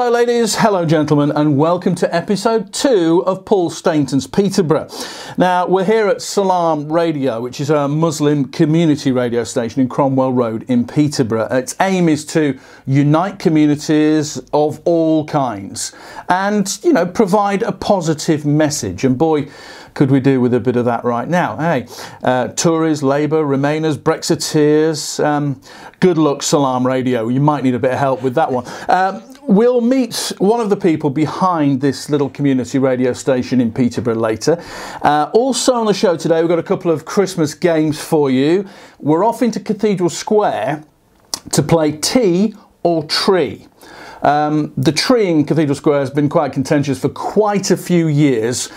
Hello ladies, hello gentlemen, and welcome to episode 2 of Paul Stainton's Peterborough. Now we're here at Salam Radio, which is a Muslim community radio station in Cromwell Road in Peterborough. Its aim is to unite communities of all kinds and, you know, provide a positive message. And boy, could we do with a bit of that right now. Hey, Tories, Labour, Remainers, Brexiteers, good luck Salam Radio. You might need a bit of help with that one. We'll meet one of the people behind this little community radio station in Peterborough later. Also on the show today, we've got a couple of Christmas games for you. We're off into Cathedral Square to play Tea or Tree. The tree in Cathedral Square has been quite contentious for quite a few years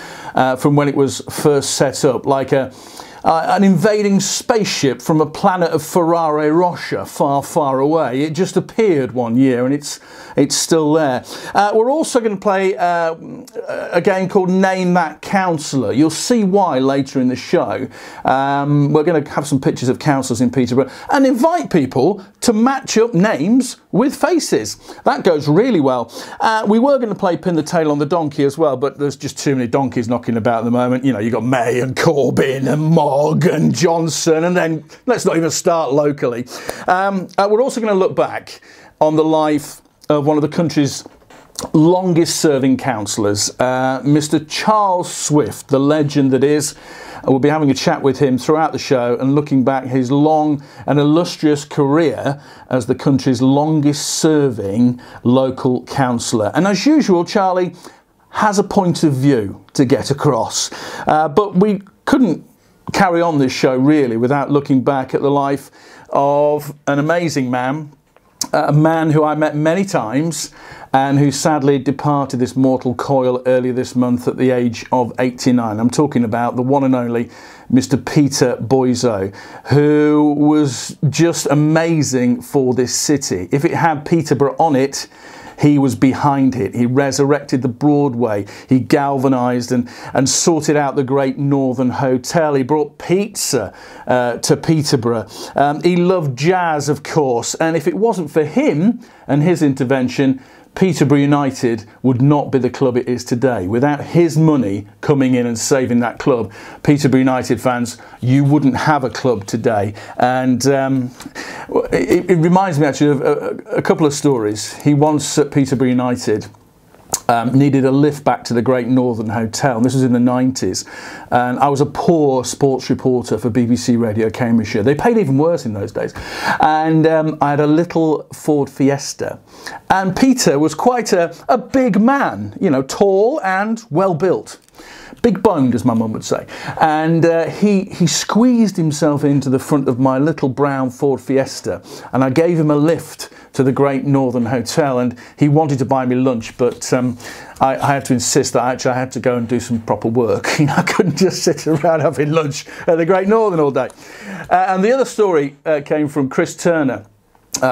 from when it was first set up, like an invading spaceship from a planet of Ferrari Rocher far, far away. It just appeared one year and it's still there. We're also going to play a game called Name That Councillor. You'll see why later in the show. We're going to have some pictures of councillors in Peterborough and invite people to match up names with faces. That goes really well. We were going to play Pin the Tail on the Donkey as well, but there's just too many donkeys knocking about at the moment. You know, you've got May and Corbyn and Mogg and Johnson, and then let's not even start locally. We're also going to look back on the life of one of the country's longest serving councillors, Mr. Charles Swift, the legend that is. We'll be having a chat with him throughout the show and looking back his long and illustrious career as the country's longest serving local councillor. And as usual, Charlie has a point of view to get across. But we couldn't carry on this show really without looking back at the life of an amazing man, a man who I met many times and who sadly departed this mortal coil earlier this month at the age of 89. I'm talking about the one and only Mr. Peter Boyzo, who was just amazing for this city. If it had Peterborough on it, he was behind it. He resurrected the Broadway. He galvanised and sorted out the Great Northern Hotel. He brought pizza to Peterborough. He loved jazz, of course. And if it wasn't for him and his intervention, Peterborough United would not be the club it is today. Without his money coming in and saving that club, Peterborough United fans, you wouldn't have a club today. And it reminds me actually of a couple of stories. He once at Peterborough United needed a lift back to the Great Northern Hotel, and this was in the 90s, and I was a poor sports reporter for BBC Radio Cambridgeshire. They paid even worse in those days, and I had a little Ford Fiesta, and Peter was quite a big man, you know, tall and well built. Big boned, as my mum would say. And he squeezed himself into the front of my little brown Ford Fiesta, and I gave him a lift to the Great Northern Hotel, and he wanted to buy me lunch, but I had to insist that actually I had to go and do some proper work. You know, I couldn't just sit around having lunch at the Great Northern all day. And the other story came from Chris Turner,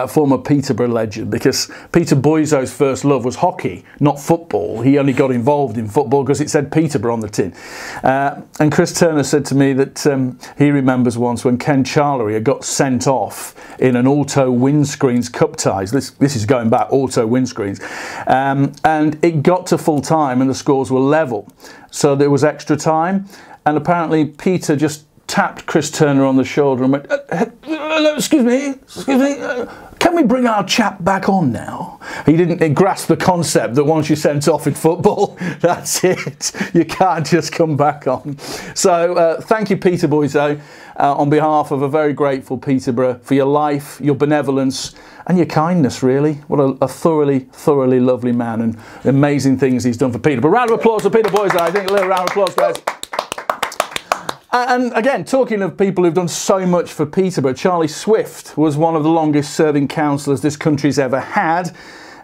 former Peterborough legend, because Peter Boyzo's first love was hockey, not football. He only got involved in football because it said Peterborough on the tin. And Chris Turner said to me that he remembers once when Ken Charlery had got sent off in an auto windscreens cup ties. This is going back, auto windscreens. And it got to full time and the scores were level. So there was extra time, and apparently Peter just tapped Chris Turner on the shoulder and went, excuse me, can we bring our chap back on now? He didn't grasp the concept that once you're sent off in football, that's it. You can't just come back on. So thank you, Peter Boyzo, on behalf of a very grateful Peterborough, for your life, your benevolence and your kindness, really. What a thoroughly lovely man, and amazing things he's done for Peterborough. Round of applause for Peter Boyzo. I think a little round of applause, guys. And again, talking of people who've done so much for Peterborough, Charlie Swift was one of the longest serving councillors this country's ever had.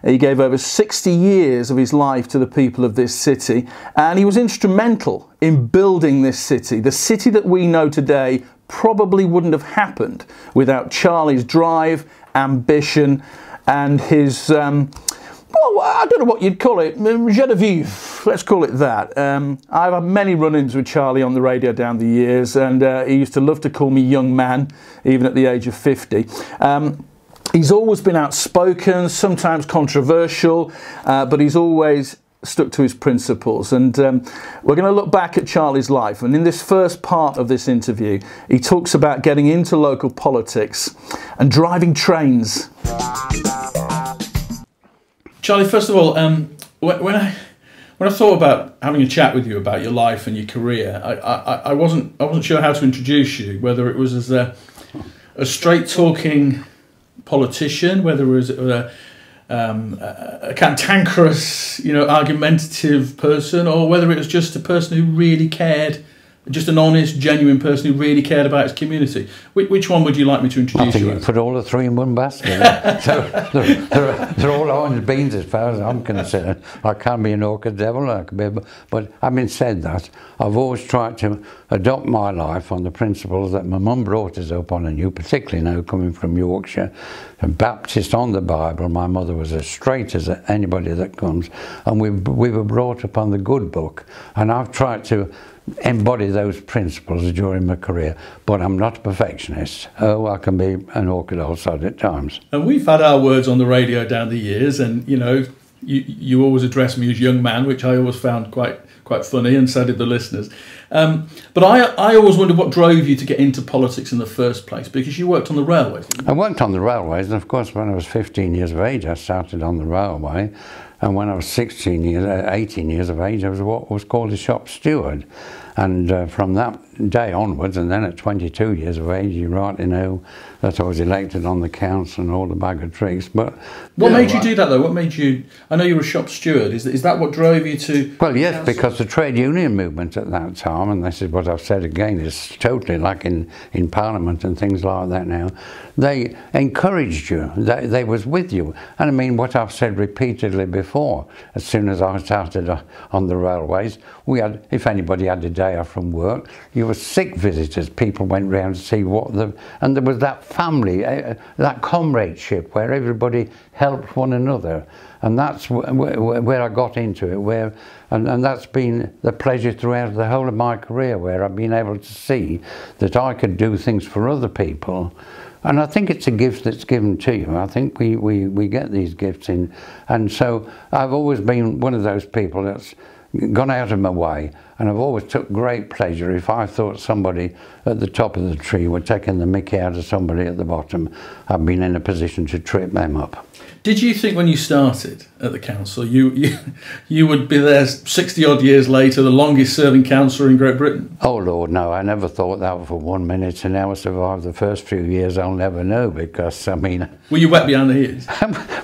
He gave over 60 years of his life to the people of this city, and he was instrumental in building this city. The city that we know today probably wouldn't have happened without Charlie's drive, ambition and his well, I don't know what you'd call it, je de vivre, let's call it that. I've had many run-ins with Charlie on the radio down the years, and he used to love to call me young man, even at the age of 50. He's always been outspoken, sometimes controversial, but he's always stuck to his principles. And we're going to look back at Charlie's life, and in this first part of this interview he talks about getting into local politics and driving trains. Charlie, first of all, when I thought about having a chat with you about your life and your career, I wasn't sure how to introduce you, whether it was as a straight talking politician, whether it was a cantankerous, argumentative person, or whether it was just a person who really cared, just an honest, genuine person who really cared about his community. Which one would you like me to introduce you as? You put all the three in one basket. So they're all orange beans as far as I'm concerned. I can't be an orchid devil, but having said that, I've always tried to adopt my life on the principles that my mum brought us up on, and you particularly know, coming from Yorkshire, a Baptist on the Bible. My mother was as straight as anybody that comes, and we were brought up on the good book, and I've tried to embody those principles during my career, but I'm not a perfectionist. Oh, I can be an awkward old sod at times. And we've had our words on the radio down the years, and you always address me as young man, which I always found quite funny, and so did the listeners. But I always wondered what drove you to get into politics in the first place, because you worked on the railways, didn't you? I worked on the railways, and of course when I was 15 years of age I started on the railway, and when I was 18 years of age I was what was called a shop steward. And from that day onwards, and then at 22 years of age, you rightly know that I was elected on the council and all the bag of tricks. But what made you do that, though? What made you? I know you were a shop steward. Is that what drove you to? Well, yes, because the trade union movement at that time, and this is what I've said again, is totally like in Parliament and things like that now. They encouraged you. They was with you. And I mean, what I've said repeatedly before, as soon as I started on the railways, we had, if anybody had a day off from work, you were sick visitors. People went round to see and there was that family, that comradeship where everybody helped one another. And that's where I got into it, and that's been the pleasure throughout the whole of my career, where I've been able to see that I could do things for other people. And I think it's a gift that's given to you. I think we get these gifts in. And so I've always been one of those people that's gone out of my way, and I've always took great pleasure if I thought somebody at the top of the tree were taking the mickey out of somebody at the bottom. I've been in a position to trip them up. Did you think when you started at the council you would be there 60 odd years later, the longest serving councillor in Great Britain? Oh Lord, no, I never thought that for 1 minute, and how I survived the first few years I'll never know, because I mean... Were you wet behind the ears?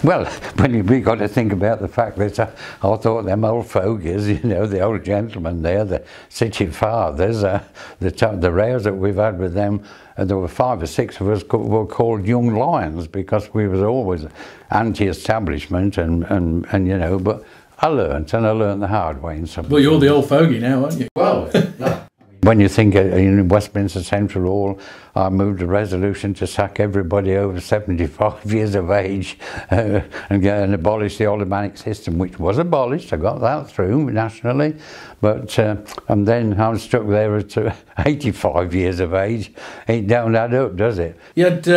Well, we got to think about the fact that I thought them old fogies, the old gentlemen there, the city fathers, the rows that we've had with them, and there were 5 or 6 of us were called young lions, because we was always anti-establishment and but I learnt the hard way in some. Well, you're the old fogey now, aren't you? Well, when you think in Westminster Central Hall, I moved a resolution to sack everybody over 75 years of age and abolish the automatic system, which was abolished. I got that through nationally, but and then I'm stuck there at 85 years of age. It don't add up, does it? You had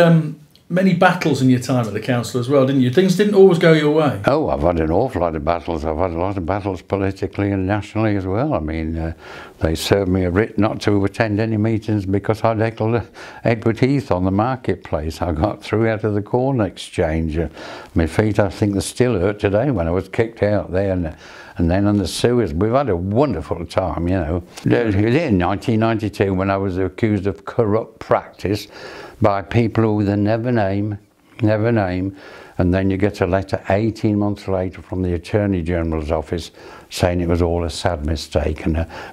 many battles in your time at the council as well, didn't you? Things didn't always go your way. Oh, I've had an awful lot of battles. I've had a lot of battles politically and nationally as well. I mean, they served me a writ not to attend any meetings because I'd heckled Edward Heath on the marketplace. I got through out of the corn exchange. My feet, I think, they still hurt today when I was kicked out there. And then on the sewers, we've had a wonderful time, In 1992, when I was accused of corrupt practice by people who they never name, and then you get a letter 18 months later from the Attorney General's office saying it was all a sad mistake.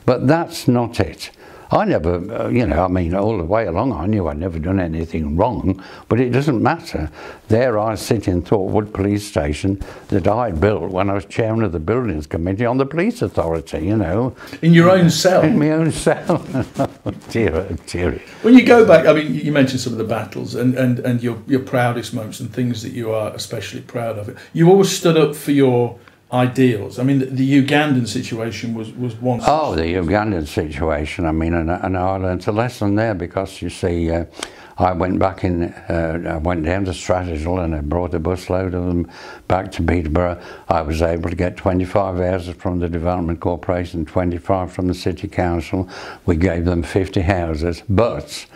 But that's not it. I never, I mean, all the way along I knew I'd never done anything wrong, but it doesn't matter. There I sit in Thorpewood Police Station that I built when I was chairman of the Buildings Committee on the Police Authority, In your own cell? In my own cell. Dear. When you go back, I mean, you mentioned some of the battles and your proudest moments and things that you are especially proud of. You always stood up for your ideals. I mean, the Ugandan situation was one. Oh, the Ugandan situation. I mean, and I learned a lesson there, because you see, I went back in. I went down to Strathfield and I brought a busload of them back to Peterborough. I was able to get 25 houses from the Development Corporation, 25 from the City Council. We gave them 50 houses, but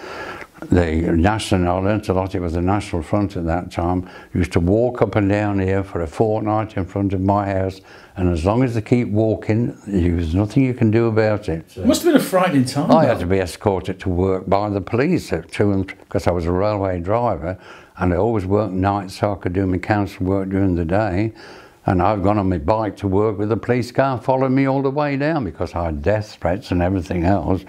the National, I learnt a lot, it was the National Front at that time, used to walk up and down here for a fortnight in front of my house, and as long as they keep walking, there's nothing you can do about it. It must have been a frightening time. I had to be escorted to work by the police because I was a railway driver, and I always worked nights so I could do my council work during the day. And I've gone on my bike to work with a police car following me all the way down, because I had death threats and everything else.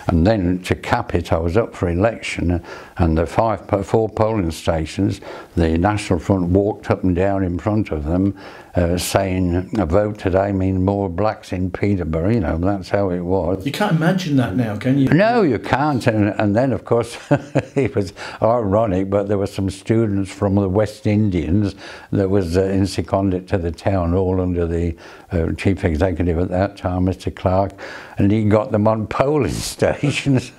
And then to cap it, I was up for election, and the 4 polling stations, the National Front walked up and down in front of them, saying a vote today means more blacks in Peterborough. You know, that's how it was. You can't imagine that now, can you? No, you can't. And then, of course, it was ironic, but there were some students from the West Indians that was in seconded to the town, all under the chief executive at that time, Mr. Clark, and he got them on polling stations.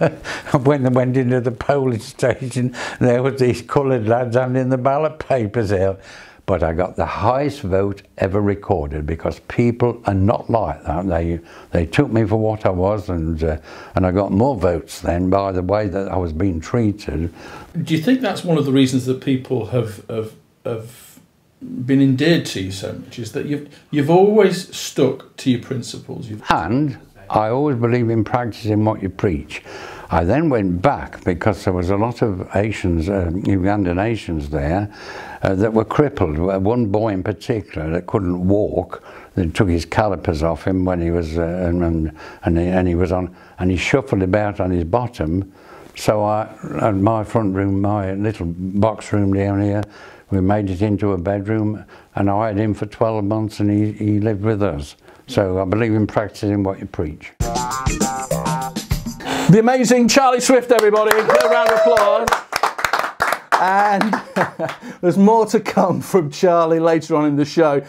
When they went into the polling station, there was these coloured lads handing the ballot papers out. But I got the highest vote ever recorded, because people are not like that. They took me for what I was, and I got more votes then by the way that I was being treated. Do you think that's one of the reasons that people have been endeared to you so much, is that you've always stuck to your principles? And I always believe in practicing what you preach. I then went back because there was a lot of Asians, Ugandan Asians there, that were crippled. One boy in particular that couldn't walk. They took his calipers off him when he was, and he was on, and he shuffled about on his bottom. So I, at my front room, my little box room down here, we made it into a bedroom, and I had him for 12 months, and he lived with us. So I believe in practicing what you preach. The amazing Charlie Swift, everybody. Give a round of applause. And there's more to come from Charlie later on in the show.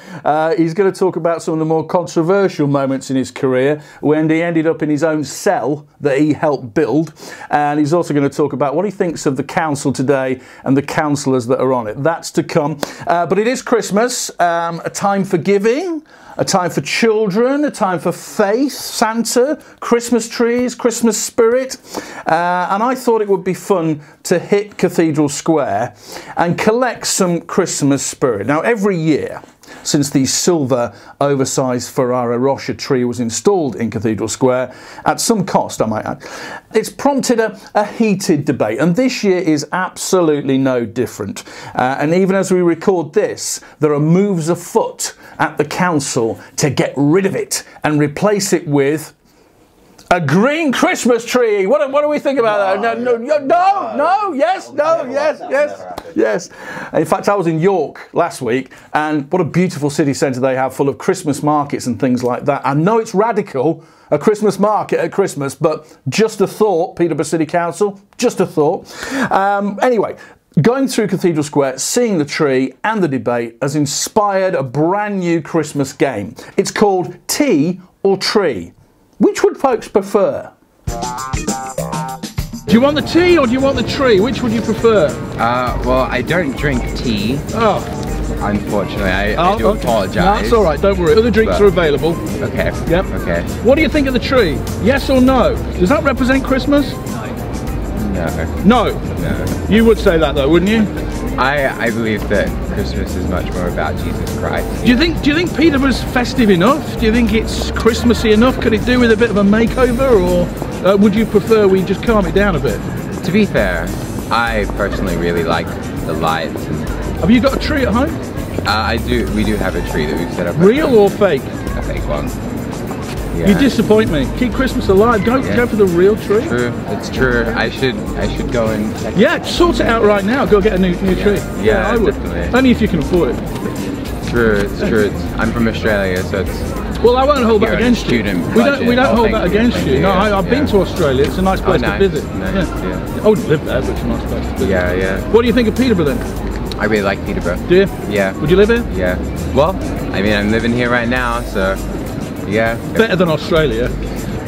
He's going to talk about some of the more controversial moments in his career, when he ended up in his own cell that he helped build. And he's also going to talk about what he thinks of the council today and the councillors that are on it. That's to come. But it is Christmas, a time for giving, a time for children, a time for faith, Santa, Christmas trees, Christmas spirit. And I thought it would be fun to hit Cathedral Square and collect some Christmas spirit. Now, every year, since the silver oversized Ferrara Rocher tree was installed in Cathedral Square, at some cost I might add, it's prompted a heated debate, and this year is absolutely no different. And even as we record this, there are moves afoot at the council to get rid of it and replace it with a green Christmas tree. What do we think about that? No, yes. In fact, I was in York last week, and what a beautiful city centre they have, full of Christmas markets and things like that. I know it's radical, a Christmas market at Christmas, but just a thought, Peterborough City Council, just a thought. Anyway, going through Cathedral Square, seeing the tree and the debate has inspired a brand new Christmas game. It's called Tea or Tree. Which would folks prefer? Do you want the tea or do you want the tree? Which would you prefer? Well, I don't drink tea. Oh. Unfortunately, I do apologise. No, it's all right, don't worry. Other drinks are available. Okay. Yep. Okay. What do you think of the tree? Yes or no? Does that represent Christmas? No. No? No. You would say that though, wouldn't you? I believe that Christmas is much more about Jesus Christ. Do you think Peterborough's festive enough? Do you think it's Christmassy enough? Could it do with a bit of a makeover, or would you prefer we just calm it down a bit? To be fair, I personally really like the lights. Have you got a tree at home? I do. We do have a tree that we've set up. Real or fake? A fake one. Yeah. You disappoint me. Keep Christmas alive. Go for the real tree. True. It's true. I should go and check. Yeah, sort it out right now. Go get a new tree. Yeah, I would. Definitely. Only if you can afford it. True. It's true. I'm from Australia, so it's. Well, I won't hold that against you. We don't hold that against you. No, I've been to Australia. It's a nice place to visit. Nice, yeah. I wouldn't live there, but it's a nice place to visit. Yeah. What do you think of Peterborough then? I really like Peterborough. Do you? Yeah. Would you live here? Yeah. Well, I mean, I'm living here right now, so yeah. Better than Australia.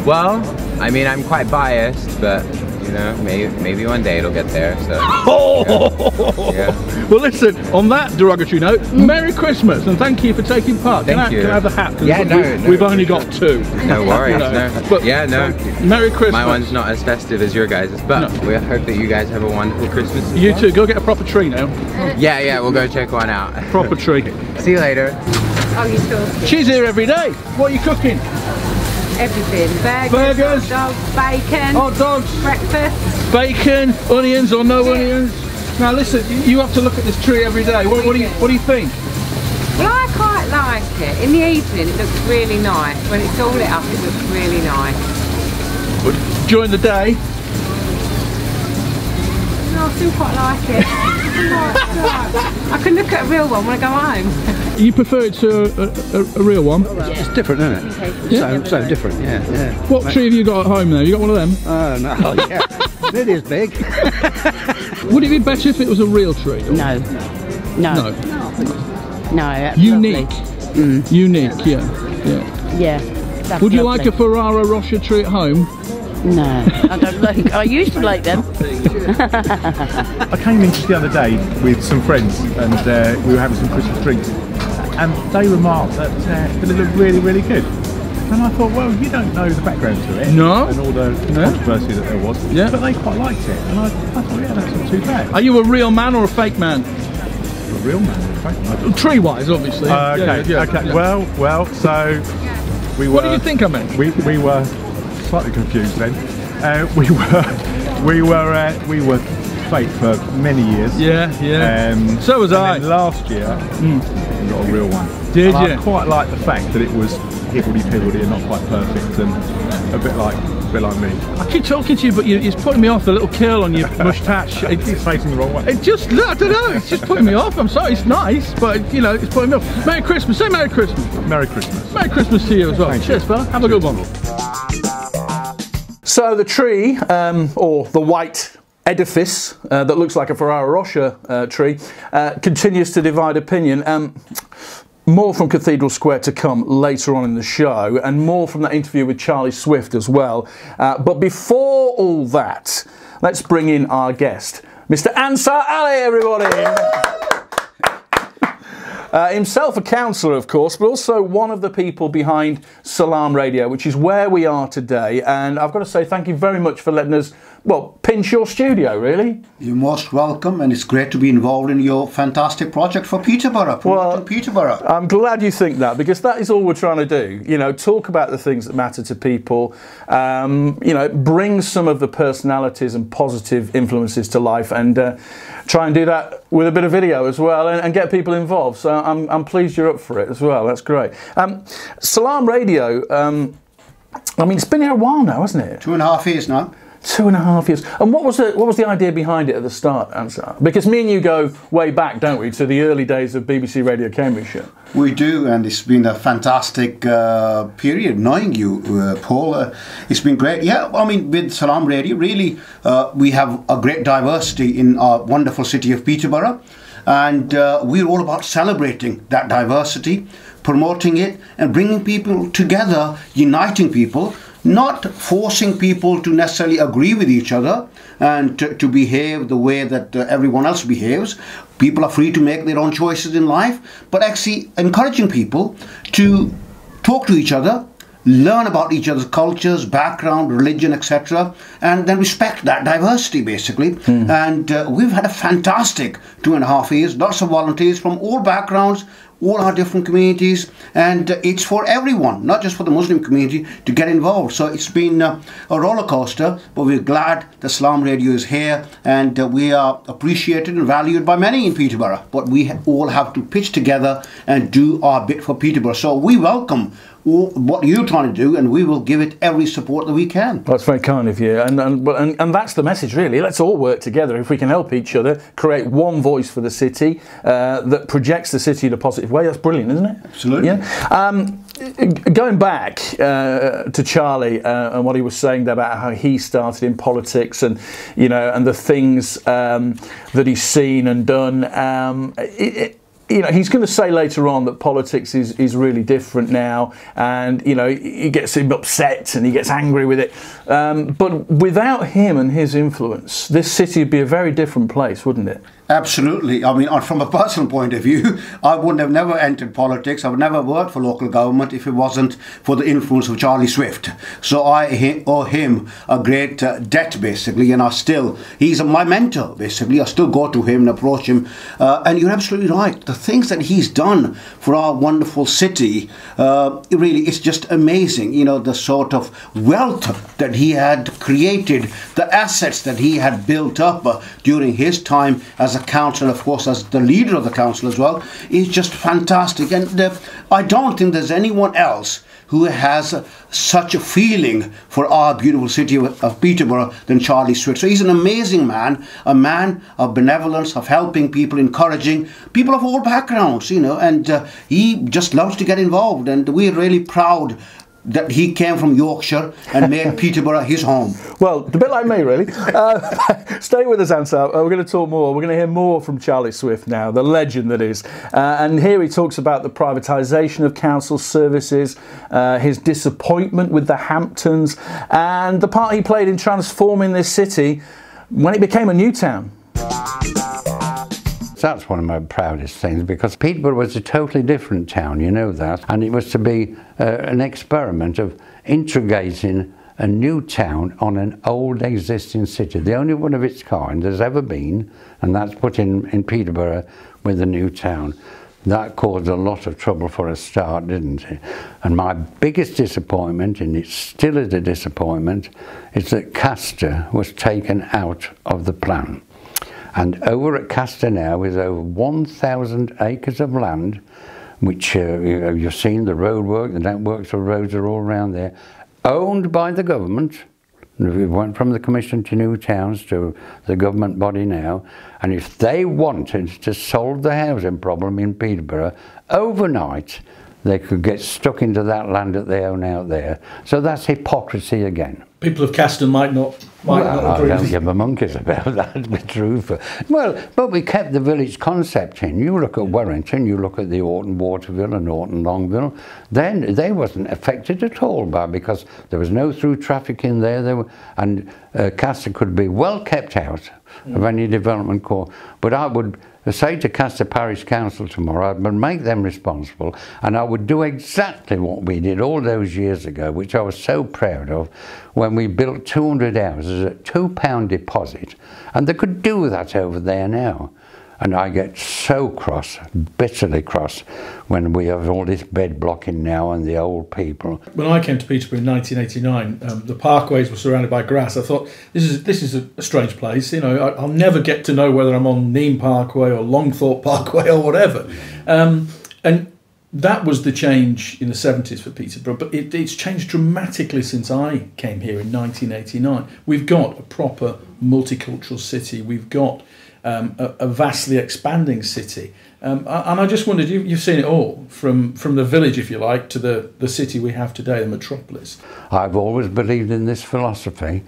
Well, I mean, I'm quite biased, but you know, maybe one day it'll get there. So. Oh! Yeah. Well, listen. On that derogatory note, Merry Christmas and thank you for taking part. Thank you. Can I have the hat? Yeah, we've only got two. No worries. You know, No. But yeah, no. Merry Christmas. My one's not as festive as your guys', but we hope that you guys have a wonderful Christmas. As You well. too. Go get a proper tree now. Yeah, we'll go check one out. Proper tree. See you later. Oh, you still She's here every day. What are you cooking? everything. Burgers, hot dogs, bacon, hot dogs, breakfast. bacon, onions or no onions. Now listen, you have to look at this tree every day. What do you think? Well, I quite like it. In the evening, it looks really nice. When it's all lit up, it looks really nice. But during the day? No, I still quite like it. I can look at a real one when I go home. You prefer it to a real one? It's different, isn't it? Yeah. So different, yeah. What tree have you got at home now? You got one of them? Oh, no, yeah. It is big. Would it be better if it was a real tree? Or? No. No. That's Unique. lovely. Unique, yeah. Yeah. That's Would you lovely. like a Ferrara Rocher tree at home? No, I don't like. I used to like them. I came in just the other day with some friends and we were having some Christmas drinks and they remarked that they look really, really good. And I thought, well, you don't know the background to it. No. And all the controversy that there was. Yeah. But they quite liked it. And I thought, yeah, that's not too bad. Are you a real man or a fake man? A real man, in fact. Tree-wise, obviously. Okay, Yeah. Well, so we were... What did you think I meant? We were slightly confused then. We were fake for many years. Yeah. So was I. And then last year, we got a real one. Did and you? I quite like the fact that it was hibbledy-pibbledy and not quite perfect and a bit like me. I keep talking to you, but it's putting me off. The little curl on your moustache. It's facing the wrong way. It just, I don't know, it's just putting me off. I'm sorry, it's nice, but you know, it's putting me off. Merry Christmas, say Merry Christmas. Merry Christmas. Merry Christmas to you as well. Cheers, fella. Have a good one. So the tree, or the white edifice that looks like a Ferrara Rocher tree, continues to divide opinion. More from Cathedral Square to come later on in the show, and more from that interview with Charlie Swift as well. But before all that, let's bring in our guest, Mr. Ansar Ali, everybody. Himself a counsellor, of course, but also one of the people behind Salam Radio, which is where we are today. And I've got to say thank you very much for letting us, well, pinch your studio, really. You're most welcome, and it's great to be involved in your fantastic project for Peterborough, promoting Peterborough. I'm glad you think that, because that is all we're trying to do. You know, talk about the things that matter to people, you know, bring some of the personalities and positive influences to life, and try and do that with a bit of video as well, and get people involved. So I'm pleased you're up for it as well. That's great. Salam Radio, I mean, it's been here a while now, hasn't it? 2.5 years now. 2.5 years. And what was the idea behind it at the start, Ansar? Because me and you go way back, don't we, to the early days of BBC Radio Cambridgeshire. We do, and it's been a fantastic period knowing you, Paul. It's been great. Yeah, I mean, with Salam Radio, really, we have a great diversity in our wonderful city of Peterborough, and we're all about celebrating that diversity, promoting it, and bringing people together, uniting people, not forcing people to necessarily agree with each other and to behave the way that everyone else behaves. People are free to make their own choices in life, but actually encouraging people to talk to each other, learn about each other's cultures, background, religion, etc., and then respect that diversity, basically. And we've had a fantastic 2.5 years, lots of volunteers from all backgrounds, all our different communities, and it's for everyone, not just for the Muslim community, to get involved. So it's been a roller coaster, but we're glad that Salam Radio is here, and we are appreciated and valued by many in Peterborough. But we all have to pitch together and do our bit for Peterborough. So we welcome what you're trying to do, and we will give it every support that we can. That's very kind of you, and that's the message really. Let's all work together. If we can help each other, create one voice for the city that projects the city in a positive way. That's brilliant, isn't it? Absolutely. Yeah. Going back to Charlie and what he was saying there about how he started in politics, and and the things that he's seen and done. He's going to say later on that politics is really different now, and he gets upset and he gets angry with it. But without him and his influence, this city would be a very different place, wouldn't it? Absolutely. I mean, from a personal point of view, I would have never entered politics. I would never worked for local government if it wasn't for the influence of Charlie Swift. So I owe him a great debt, basically, and he's my mentor, basically. I still go to him and approach him. And you're absolutely right. The things that he's done for our wonderful city, it's just amazing. The sort of wealth that he had created, the assets that he had built up during his time as a council, of course, as the leader of the council as well, is just fantastic. And I don't think there's anyone else who has such a feeling for our beautiful city of Peterborough than Charlie Swift. So he's an amazing man, a man of benevolence, of helping people, encouraging people of all backgrounds, and he just loves to get involved. And we're really proud that he came from Yorkshire and made Peterborough his home. Well, a bit like me, really. Stay with us, Ansar. We're going to talk more. We're going to hear more from Charlie Swift now, the legend that is. And here he talks about the privatisation of council services, his disappointment with the Hamptons, and the part he played in transforming this city when it became a new town. That's one of my proudest things, because Peterborough was a totally different town, you know that, and it was to be an experiment of integrating a new town on an old existing city, the only one of its kind there's ever been, and that's put in Peterborough with the new town. That caused a lot of trouble for a start, didn't it? And my biggest disappointment, and it still is a disappointment, is that Castor was taken out of the plan. And over at Castor now is over 1,000 acres of land, which you've seen the road work, the networks of roads are all around there, owned by the government. We went from the Commission to New Towns to the government body now, and if they wanted to solve the housing problem in Peterborough overnight, they could get stuck into that land that they own out there. So that's hypocrisy again. People of Castor might not agree. I don't give a monkeys about that, to be true. But we kept the village concept in. You look at Warrington, you look at the Orton Waterville and Orton Longville, then they wasn't affected at all because there was no through traffic in there, and Castor could be well kept out of any development core. But I would say to Castor Parish Council tomorrow, I'd make them responsible, and I would do exactly what we did all those years ago, which I was so proud of, when we built 200 houses at £2 deposit, and they could do that over there now. And I get so cross, bitterly cross, when we have all this bed blocking now and the old people. When I came to Peterborough in 1989, the parkways were surrounded by grass. I thought, this is a strange place. I'll never get to know whether I'm on Neame Parkway or Longthorpe Parkway or whatever. And that was the change in the 70s for Peterborough, but it's changed dramatically since I came here in 1989. We've got a proper multicultural city. We've got a vastly expanding city, and I just wondered, you've seen it all from the village, if you like, to the city we have today, the metropolis. I've always believed in this philosophy,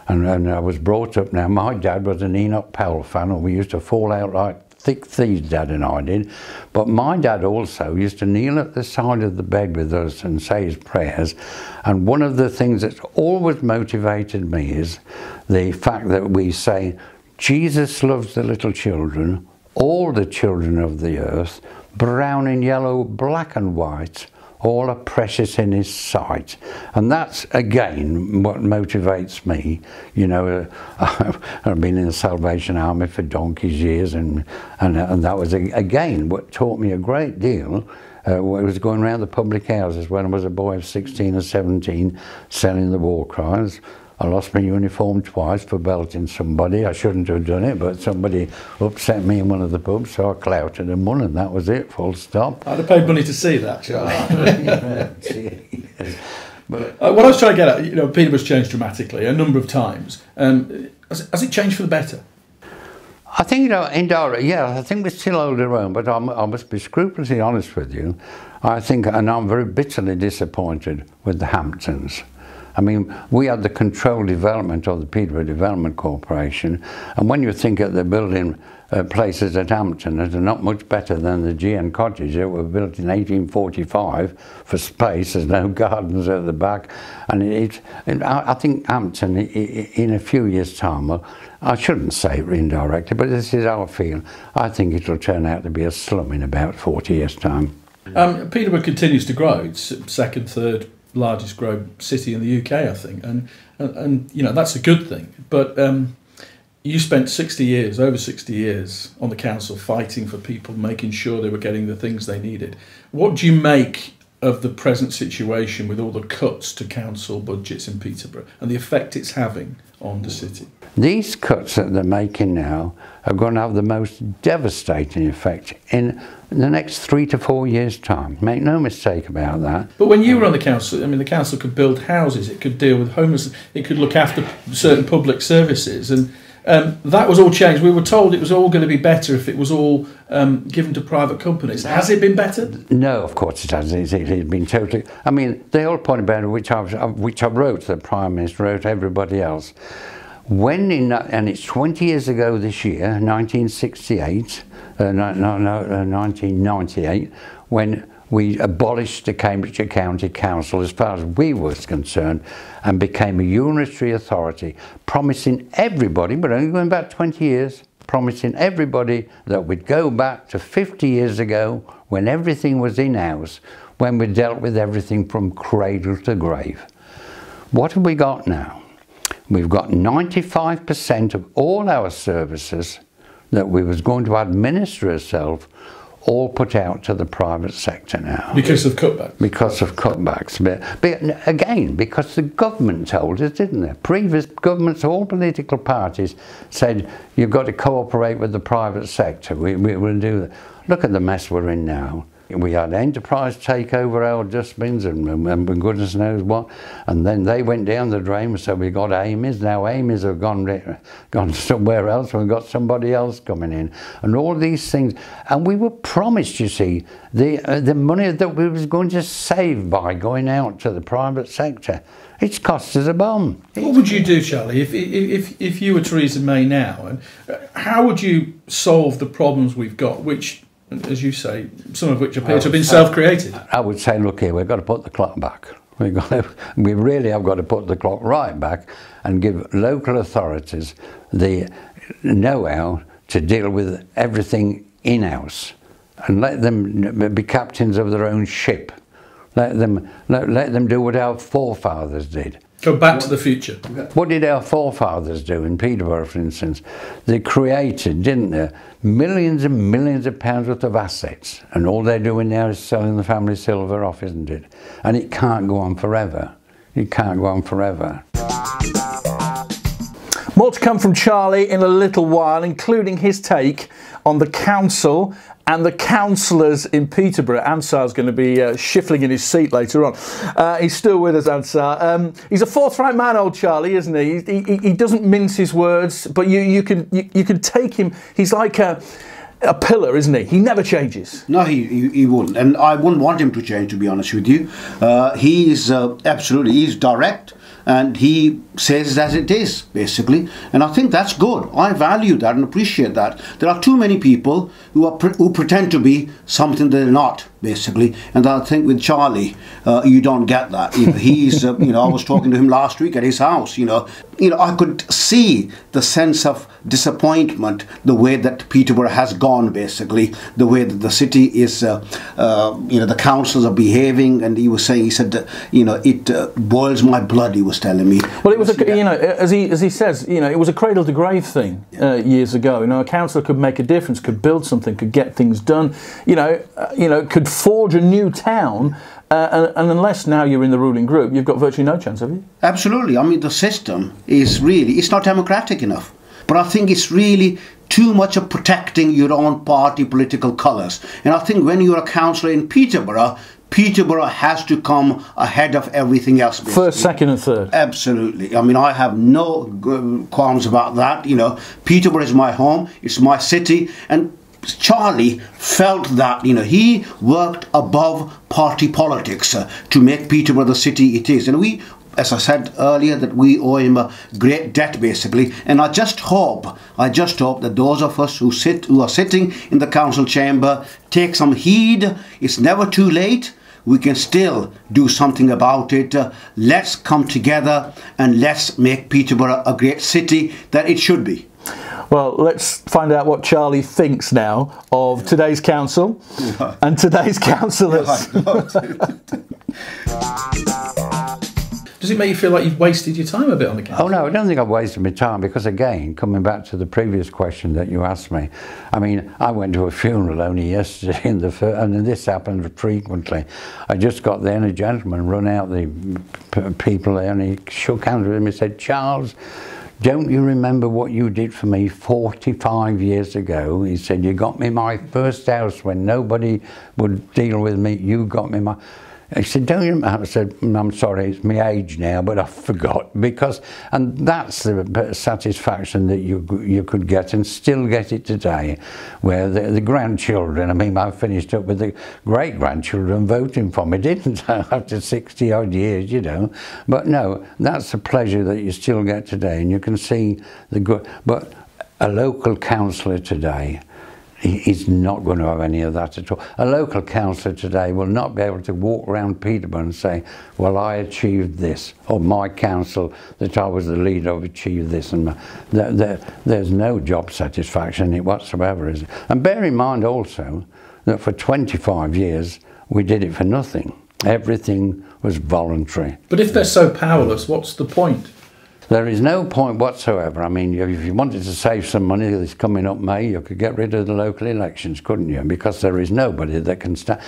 and I was brought up now. My dad was an Enoch Powell fan, and we used to fall out like thick thieves, Dad and I did. But my dad also used to kneel at the side of the bed with us and say his prayers. And one of the things that's always motivated me is the fact that we say, Jesus loves the little children, all the children of the earth, brown and yellow, black and white, all are precious in his sight. And that's, again, what motivates me. I've been in the Salvation Army for donkey's years, and that was, again, what taught me a great deal. It was going around the public houses when I was a boy of 16 or 17, selling the war cries. I lost my uniform twice for belting somebody. I shouldn't have done it, but somebody upset me in one of the pubs, so I clouted and won, and that was it, full stop. I'd have paid money to see that, Charlie. What I was trying to get at, you know, Peterborough's changed dramatically a number of times. Has it changed for the better? I think, you know, indirectly, yeah, I think we still hold our own, but I must be scrupulously honest with you. I think, and I'm very bitterly disappointed with the Hamptons. I mean, we had the controlled development of the Peterborough Development Corporation, and when you think that they're building places at Hampton that are not much better than the GN cottages that were built in 1845 for space, there's no gardens at the back, and I think Hampton, in a few years' time, well, I shouldn't say it indirectly, but this is how I feel. I think it'll turn out to be a slum in about 40 years' time. Peterborough continues to grow. It's second, third largest growing city in the UK, I think, and you know, that's a good thing. But you spent 60 years, over 60 years, on the council fighting for people, making sure they were getting the things they needed. What do you make of the present situation with all the cuts to council budgets in Peterborough and the effect it's having on the city? These cuts that they're making now are going to have the most devastating effect in the next 3 to 4 years' time. Make no mistake about that. But when you were on the council, I mean, the council could build houses, it could deal with homelessness, it could look after certain public services, and that was all changed. We were told it was all going to be better if it was all given to private companies. Has it been better? No, of course it hasn't. It's been totally... I mean, the whole point about it, which I wrote, the Prime Minister wrote, everybody else, and it's 20 years ago this year, 1968, 1998, when we abolished the Cambridgeshire County Council as far as we were concerned and became a unitary authority, promising everybody, but only going back 20 years, promising everybody that we'd go back to 50 years ago when everything was in-house, when we dealt with everything from cradle to grave. What have we got now? We've got 95% of all our services that we was going to administer ourselves all put out to the private sector now. Because of cutbacks? Because of cutbacks. But again, because the government told us, didn't they? Previous governments, all political parties, said, you've got to cooperate with the private sector. We will do that. Look at the mess we're in now. We had Enterprise take over our dustbins and goodness knows what, and then they went down the drain, so we got Amy's. Now Amy's have gone somewhere else, and we've got somebody else coming in, and all these things. And we were promised, you see, the money that we was going to save by going out to the private sector. It's cost us a bomb. What would you do, Charlie, if you were Theresa May now, and how would you solve the problems we've got, which, as you say, some of which appear to have been self-created? I would say, look here, we've got to put the clock back. We really have got to put the clock right back and give local authorities the know-how to deal with everything in-house, and let them be captains of their own ship. Let them do what our forefathers did. Go back to the future. What did our forefathers do in Peterborough, for instance? They created, didn't they, millions and millions of pounds worth of assets, and all they're doing now is selling the family silver off, isn't it? And it can't go on forever. It can't go on forever. More to come from Charlie in a little while, including his take on the council and the councillors in Peterborough. Ansar's going to be shuffling in his seat later on. He's still with us, Ansar. He's a forthright man, old Charlie, isn't he? He doesn't mince his words, but you can take him. He's like a pillar, isn't he? He never changes. No, he wouldn't, and I wouldn't want him to change, to be honest with you. He is absolutely, he's direct, and he says it as it is, basically, and I think that's good. I value that and appreciate that. There are too many people who pretend to be something they're not, basically, and I think with Charlie, you don't get that. He's, I was talking to him last week at his house. I could see the sense of disappointment, the way that Peterborough has gone, basically, the way that the city is, the councils are behaving, and he was saying, he said, it boils my blood. He was telling me. Well, it was as he says, it was a cradle to grave thing years ago. A councillor could make a difference, could build something, could get things done. Could forge a new town. And unless now you're in the ruling group, you've got virtually no chance, have you? Absolutely. I mean, the system is really, it's not democratic enough. But I think it's really too much of protecting your own party political colours. And I think when you're a councillor in Peterborough, Peterborough has to come ahead of everything else. Basically. First, second and third. Absolutely. I mean, I have no qualms about that. You know, Peterborough is my home, it's my city, and Charlie felt that, you know, he worked above party politics to make Peterborough the city it is. And we, as I said earlier, that we owe him a great debt, basically. And I just hope that those of us who are sitting in the council chamber take some heed. It's never too late. We can still do something about it. Let's come together and let's make Peterborough a great city that it should be. Well, let's find out what Charlie thinks now of today's council and today's councillors. Does it make you feel like you've wasted your time a bit on the council? Oh no, I don't think I've wasted my time, because again, coming back to the previous question that you asked me, I mean, I went to a funeral only yesterday and this happened frequently. I just got there and a gentleman run out the people there and he shook hands with him and said, "Charles, don't you remember what you did for me 45 years ago?" He said, "You got me my first house when nobody would deal with me. You got me my..." He said, "Don't you remember?" I said, "I'm sorry, it's my age now, but I forgot." And that's the satisfaction that you could get, and still get it today, where the grandchildren, I mean, I finished up with the great-grandchildren voting for me, didn't I, after 60-odd years, you know. But no, that's a pleasure that you still get today, and you can see the good. But a local councillor today, he's not going to have any of that at all. A local councillor today will not be able to walk around Peterborough and say, "Well, I achieved this," or "My council that I was the leader of achieved this." And there's no job satisfaction in it whatsoever, is it? And bear in mind also that for 25 years we did it for nothing. Everything was voluntary. But if they're so powerless, what's the point? There is no point whatsoever. I mean, if you wanted to save some money that's coming up May, you could get rid of the local elections, couldn't you? Because there is nobody that can stand.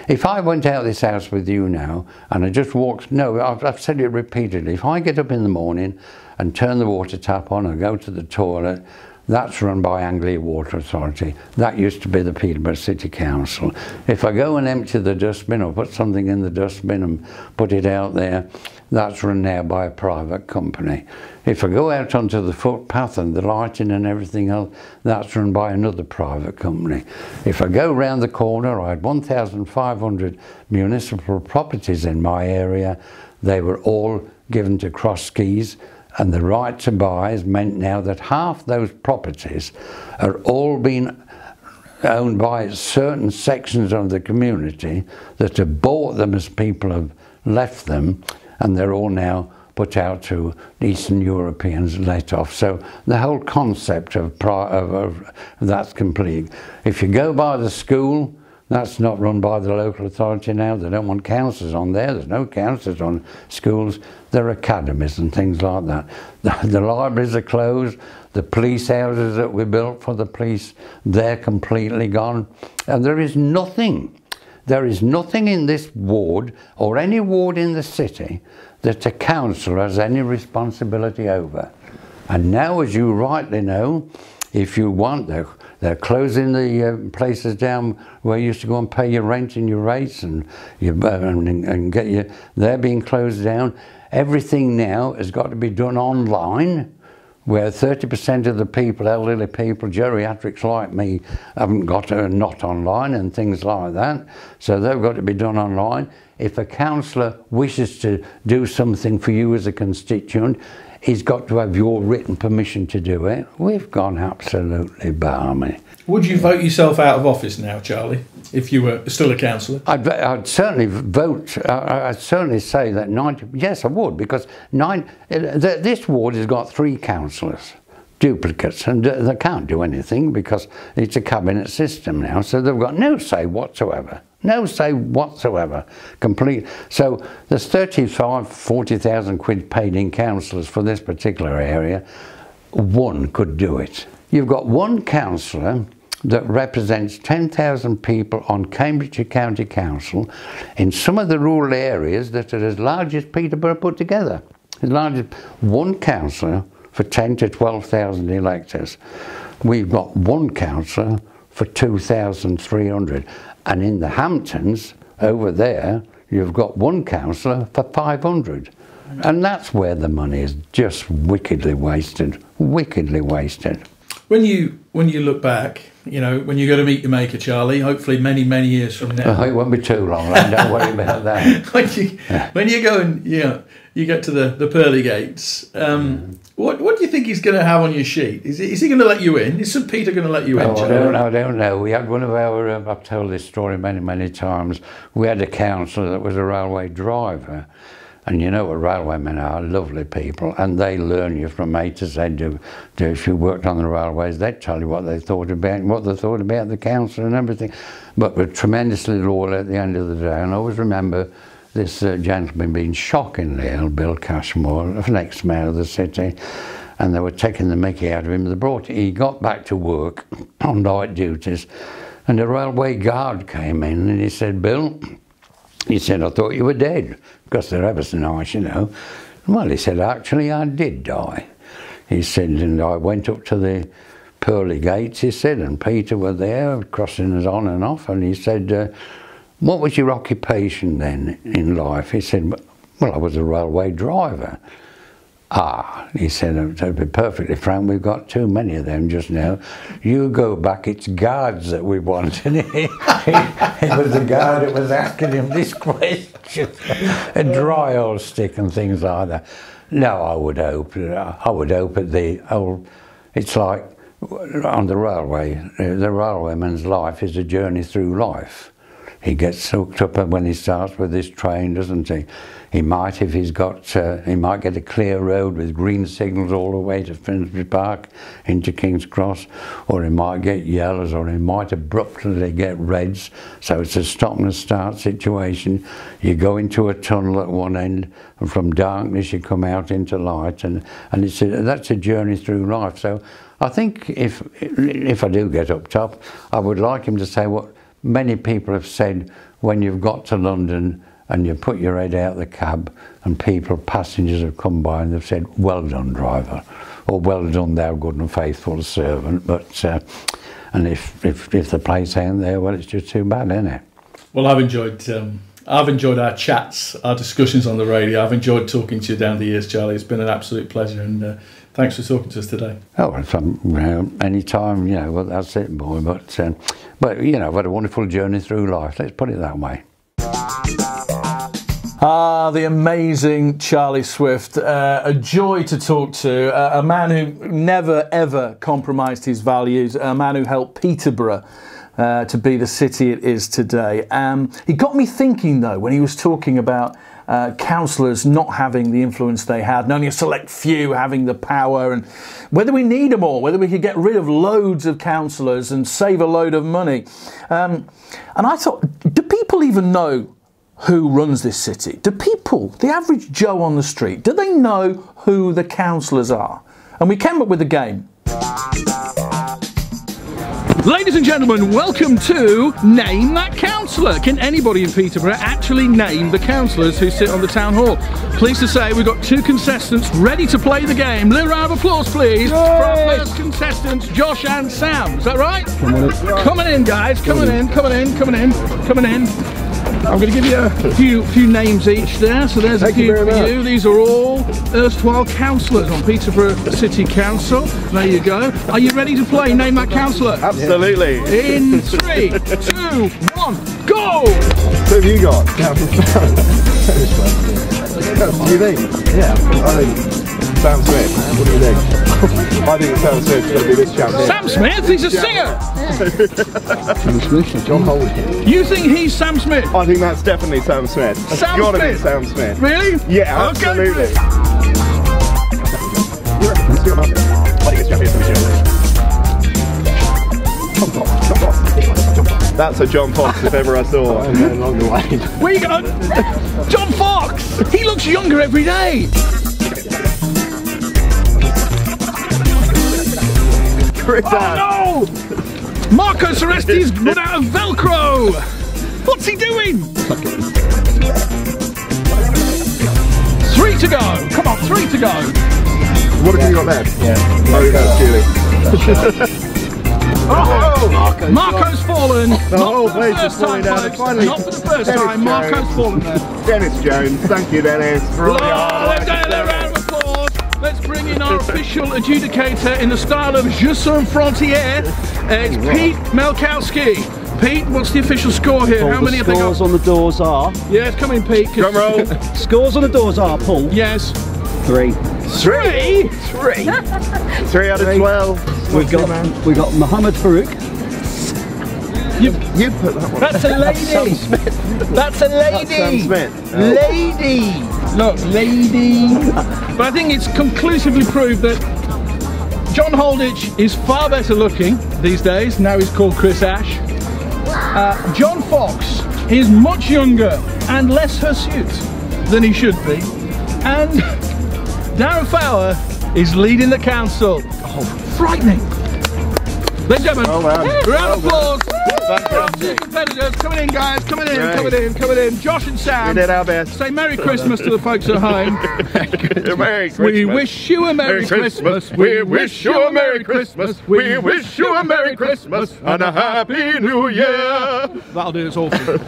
If I went out this house with you now and I just walked, no, I've said it repeatedly, if I get up in the morning and turn the water tap on and go to the toilet, that's run by Anglia Water Authority. That used to be the Peterborough City Council. If I go and empty the dustbin or put something in the dustbin and put it out there, that's run now by a private company. If I go out onto the footpath and the lighting and everything else, that's run by another private company. If I go round the corner, I had 1,500 municipal properties in my area. They were all given to Cross Keys, and the right to buy has meant now that half those properties are all being owned by certain sections of the community that have bought them as people have left them, and they're all now put out to Eastern Europeans let off. So the whole concept of that's complete. If you go by the school, that's not run by the local authority now. They don't want councillors on there. There's no councillors on schools. They're academies and things like that. The libraries are closed. The police houses that we built for the police, they're completely gone. And there is nothing in this ward or any ward in the city that a councillor has any responsibility over. And now, as you rightly know, if you want, they're closing the places down where you used to go and pay your rent and your rates and get your, they're being closed down. Everything now has got to be done online, where 30% of the people, elderly people, geriatrics like me, haven't got not online and things like that. So they've got to be done online. If a councillor wishes to do something for you as a constituent, he's got to have your written permission to do it. We've gone absolutely balmy. Would you vote yourself out of office now, Charlie, if you were still a councillor? I'd certainly vote, I'd certainly say that 90, yes I would, because this ward has got 3 councillors, duplicates, and they can't do anything because it's a cabinet system now, so they've got no say whatsoever. No say whatsoever, complete. So there's 40,000 quid paid in councillors for this particular area. One could do it. You've got one councillor that represents 10,000 people on Cambridgeshire County Council in some of the rural areas that are as large as Peterborough put together. As large as one councillor for 10 to 12,000 electors. We've got one councillor for 2,300. And in the Hamptons, over there, you've got one councillor for 500. And that's where the money is just wickedly wasted. Wickedly wasted. When you look back, you know, when you go to meet your maker, Charlie, hopefully many, many years from now. Oh, it won't be too long, don't worry about that. when you go and you get to the pearly gates, what do you think he's going to have on your sheet? Is he going to let you in? Is St Peter going to let you in? I don't know. We had one of our, I've told this story many, many times, we had a councillor that was a railway driver. And you know what railwaymen are, lovely people, and they learn you from A to Z. If you worked on the railways, they'd tell you what they thought about the council and everything. But we're tremendously loyal at the end of the day. And I always remember this gentleman being shockingly ill, Bill Cashmore, the next mayor of the city, and they were taking the mickey out of him. He got back to work on night duties, and the railway guard came in and he said, Bill, he said, I thought you were dead, because they're ever so nice, you know. Well, he said, actually, I did die. He said, and I went up to the pearly gates, he said, and Peter were there, crossing us on and off, and he said, what was your occupation then in life? He said, well, I was a railway driver. Ah, he said, to be perfectly frank, we've got too many of them just now. You go back, it's guards that we want. And he was the guard that was asking him this question. A dry old stick and things like that. No, I would hope at the old, it's like on the railway, the railwayman's life is a journey through life. He gets hooked up when he starts with his train, doesn't he? He might, if he's got, he might get a clear road with green signals all the way to Finsbury Park into King's Cross, or he might get yellows, or he might abruptly get reds. So it's a stop and start situation. You go into a tunnel at one end, and from darkness you come out into light, and that's a journey through life. So I think if I do get up top, I would like him to say what many people have said when you've got to London and you put your head out the cab and passengers have come by and they've said, well done, driver, or well done, thou good and faithful servant. But and if the place ain't there, well, it's just too bad, isn't it? Well, I've enjoyed our chats, our discussions on the radio. I've enjoyed talking to you down the years, Charlie. It's been an absolute pleasure, and thanks for talking to us today. Oh, any time, you know, well, that's it, boy. But you know, I've had a wonderful journey through life. Let's put it that way. Ah, the amazing Charlie Swift, a joy to talk to, a man who never ever compromised his values, a man who helped Peterborough to be the city it is today. He got me thinking though when he was talking about councillors not having the influence they had, and only a select few having the power, and whether we need them all, whether we could get rid of loads of councillors and save a load of money. And I thought, do people even know who runs this city? Do people, the average Joe on the street, do they know who the councillors are? And we came up with a game. Ladies and gentlemen, welcome to Name That Councillor. Can anybody in Peterborough actually name the councillors who sit on the town hall? Pleased to say we've got two contestants ready to play the game. Little round of applause, please, for our first contestants, Josh and Sam. Is that right? Coming in, guys. Coming in. I'm going to give you a few names each there. So there's a few for you. These are all erstwhile councillors on Peterborough City Council. There you go. Are you ready to play Name That Councillor? Absolutely. In 3, 2, 1, go! Who have you got? What do you think? Yeah, I think Sam Smith. What do you think? I think Sam Smith's going to be this champion. Sam Smith? He's a singer! Sam Smith? John Holden. You think he's Sam Smith? I think that's definitely Sam Smith. It's got to be Sam Smith. Really? Yeah, absolutely. Okay. I think it's champion. That's a John Fox if ever I saw. Along the way. Where you going? John Fox! He looks younger every day. Oh no! Marco Ceresti's run out of Velcro! What's he doing? 3 to go! Come on, 3 to go! What have you got left? Yeah. Oh, that's Julie. Oh, Marco's fallen. The whole Not for the place is first falling time, down. folks. Finally, Not for the first Dennis time. Marco's Jones. fallen there. Dennis Jones, thank you, Dennis. For all your hard Let's work. get a round of applause. Let's bring in our official adjudicator in the style of Je suis frontière. It's Pete Melkowski. Pete, what's the official score here? How many have they got? Scores on the doors are. Yes, come in, Pete. Drum roll. Scores on the doors are, Paul. Yes. 3. 3? 3 out of 12. We've got Mohammed Farouk. You put that one. That's a lady. That's a lady. Sam Smith. Lady. Look, lady. But I think it's conclusively proved that John Holditch is far better looking these days. Now he's called Chris Ash. John Fox is much younger and less hirsute than he should be. And Darren Fowler is leading the council. Oh, frightening. Ladies and gentlemen, round of applause for our two competitors. Coming in, guys, coming in, coming in, coming in. Josh and Sam. We did our best. Say Merry Christmas to the folks at home. Merry Christmas. We wish you a Merry Christmas. We wish you a Merry Christmas. We wish you a Merry Christmas and a Happy New Year. That'll do, it's awful.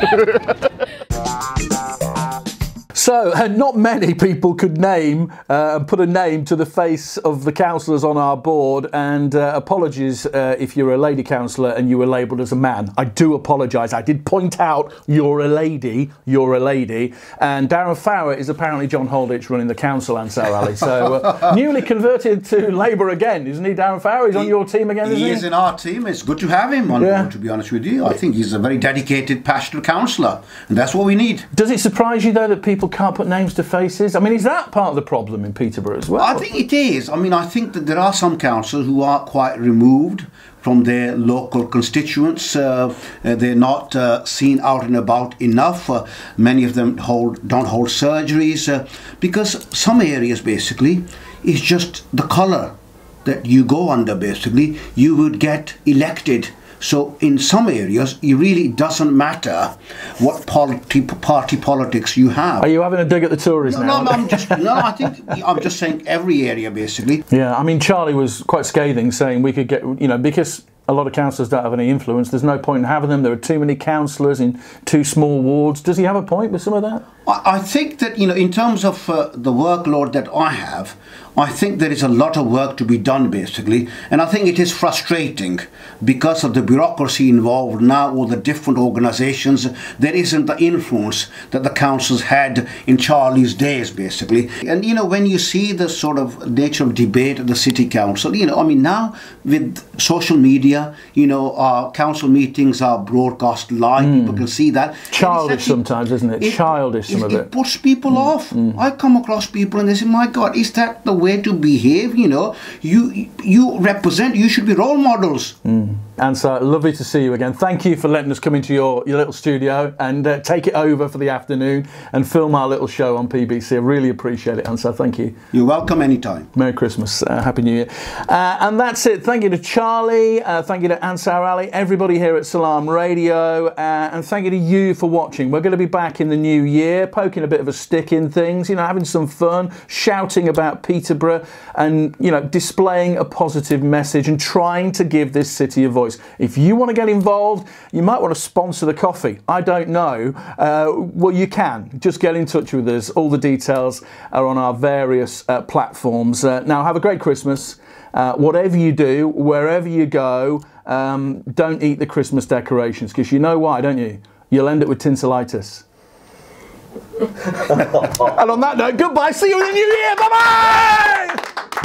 So, not many people could name and put a name to the face of the councillors on our board, and apologies if you're a lady councillor and you were labelled as a man. I do apologise. I did point out you're a lady, and Darren Fowler is apparently John Holditch running the council, Ansar Ali. So, newly converted to Labour again, isn't he, Darren Fowler? He's on your team again, isn't he? He is in our team. It's good to have him on board, to be honest with you. I think he's a very dedicated, passionate councillor, and that's what we need. Does it surprise you, though, that people can't put names to faces? I mean, is that part of the problem in Peterborough as well? I think it is. I mean, I think that there are some councillors who are quite removed from their local constituents. They're not seen out and about enough. Many of them don't hold surgeries because some areas basically is just the colour that you go under. Basically, you would get elected. So in some areas, it really doesn't matter what party politics you have. Are you having a dig at the Tories now? I think I'm just saying every area basically. Yeah, I mean, Charlie was quite scathing, saying we could get, because a lot of councillors don't have any influence, there's no point in having them. There are too many councillors in too small wards. Does he have a point with some of that? I think that, in terms of the workload that I have, I think there is a lot of work to be done basically, and I think it is frustrating because of the bureaucracy involved now, all the different organisations. There isn't the influence that the councils had in Charlie's days basically. And when you see the sort of nature of debate at the city council, I mean, now with social media, our council meetings are broadcast live, people can see that. Childish sometimes, isn't it? Childish, some of it. It puts people off. I come across people and they say, my God, is that the way to behave? You represent, you should be role models. Ansar, lovely to see you again. Thank you for letting us come into your little studio and take it over for the afternoon and film our little show on PBC. I really appreciate it, Ansar. Thank you. You're welcome anytime. Merry Christmas. Happy New Year. And that's it. Thank you to Charlie. Thank you to Ansar Ali, everybody here at Salam Radio. And thank you to you for watching. We're going to be back in the new year, poking a bit of a stick in things, having some fun, shouting about Peterborough and, displaying a positive message and trying to give this city a voice. If you want to get involved, you might want to sponsor the coffee. I don't know. Well, you can. Just get in touch with us. All the details are on our various platforms. Now, have a great Christmas. Whatever you do, wherever you go, don't eat the Christmas decorations, because you know why, don't you? You'll end up with tinselitis. And on that note, goodbye. See you in the new year. Bye-bye!